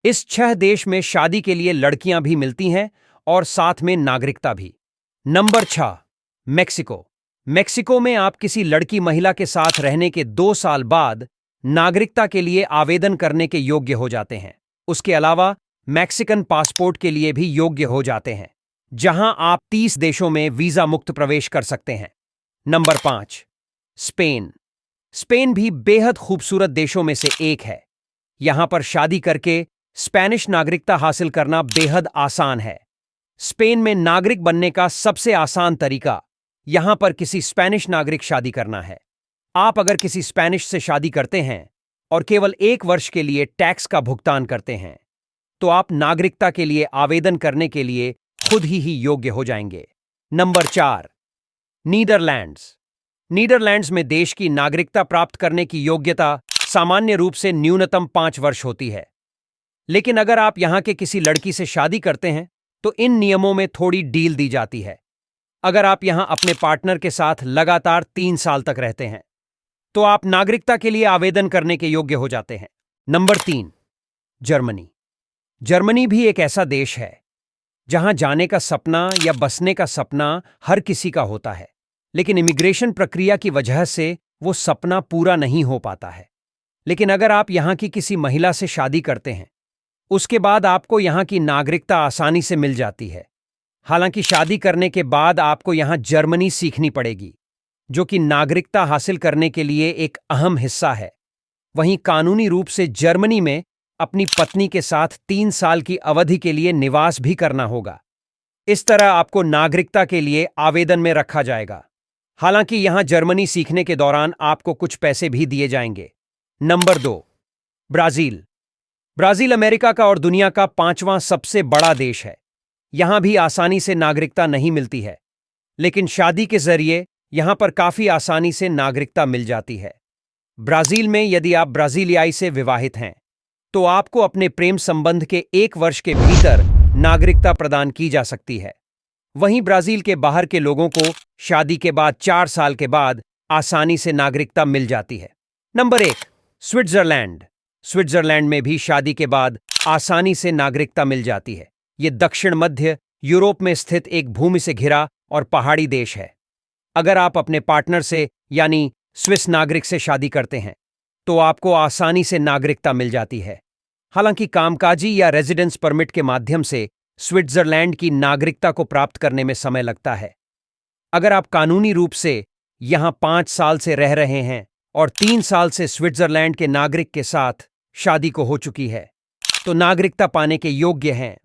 इस 6 देश में शादी के लिए लड़कियां भी मिलती हैं और साथ में नागरिकता भी। Number 6, Mexico. मेक्सिको में आप किसी लड़की महिला के साथ रहने के 2 साल बाद नागरिकता के लिए आवेदन करने के योग्य हो जाते हैं। उसके अलावा मैक्सिकन पासपोर्ट के लिए भी योग्य हो जाते हैं, जहां आप 30 देशों में वीजा मुक्त प्रवेश कर सकते हैं। Number 5, Spain. स्पेन भी बेहद खूबसूरत देशों में से एक है। यहां पर शादी करके स्पेनिश नागरिकता हासिल करना बेहद आसान है। स्पेन में नागरिक बनने का सबसे आसान तरीका यहां पर किसी स्पेनिश नागरिक शादी करना है। आप अगर किसी स्पेनिश से शादी करते हैं और केवल 1 वर्ष के लिए टैक्स का भुगतान करते हैं, तो आप नागरिकता के लिए आवेदन करने के लिए खुद ही योग्य हो जाएंगे। Number 4, Netherlands. नीदरलैंड्स में देश की नागरिकता प्राप्त करने की योग्यता सामान्य रूप से न्यूनतम 5 वर्ष होती है। लेकिन अगर आप यहां के किसी लड़की से शादी करते हैं, तो इन नियमों में थोड़ी ढील दी जाती है। अगर आप यहां अपने पार्टनर के साथ लगातार 3 साल तक रहते हैं, तो आप नागरिकता के लिए आवेदन करने के योग्य हो जाते हैं। Number 3, Germany. जर्मनी भी एक ऐसा देश है जहां जाने का सपना या बसने का सपना हर किसी का होता है, लेकिन इमिग्रेशन प्रक्रिया की वजह से वो सपना पूरा नहीं हो पाता है। लेकिन अगर आप यहां की किसी महिला से शादी करते हैं, उसके बाद आपको यहां की नागरिकता आसानी से मिल जाती है। हालांकि शादी करने के बाद आपको यहां जर्मनी सीखनी पड़ेगी, जो कि नागरिकता हासिल करने के लिए एक अहम हिस्सा है। वहीं कानूनी रूप से जर्मनी में अपनी पत्नी के साथ 3 साल की अवधि के लिए निवास भी करना होगा। इस तरह आपको नागरिकता के लिए आवेदन में रखा जाएगा। हालांकि यहां जर्मनी सीखने के दौरान आपको कुछ पैसे भी दिए जाएंगे। Number 2, Brazil. ब्राजील अमेरिका का और दुनिया का 5वां सबसे बड़ा देश है। यहां भी आसानी से नागरिकता नहीं मिलती है, लेकिन शादी के जरिए यहां पर काफी आसानी से नागरिकता मिल जाती है। ब्राजील में यदि आप ब्राजीलियाई से विवाहित हैं, तो आपको अपने प्रेम संबंध के 1 वर्ष के भीतर नागरिकता प्रदान की जा सकती है। वहीं ब्राजील के बाहर के लोगों को शादी के बाद 4 साल के बाद आसानी से नागरिकता मिल जाती है। Number 1, Switzerland. स्विट्जरलैंड में भी शादी के बाद आसानी से नागरिकता मिल जाती है। यह दक्षिण मध्य यूरोप में स्थित एक भूमि से घिरा और पहाड़ी देश है। अगर आप अपने पार्टनर से यानी स्विस नागरिक से शादी करते हैं, तो आपको आसानी से नागरिकता मिल जाती है। हालांकि कामकाजी या रेजिडेंस परमिट के माध्यम से स्विट्जरलैंड की नागरिकता को प्राप्त करने में समय लगता है। अगर आप कानूनी रूप से यहां 5 साल से रह रहे हैं और 3 साल से स्विट्जरलैंड के नागरिक के साथ शादी को हो चुकी है, तो नागरिकता पाने के योग्य हैं।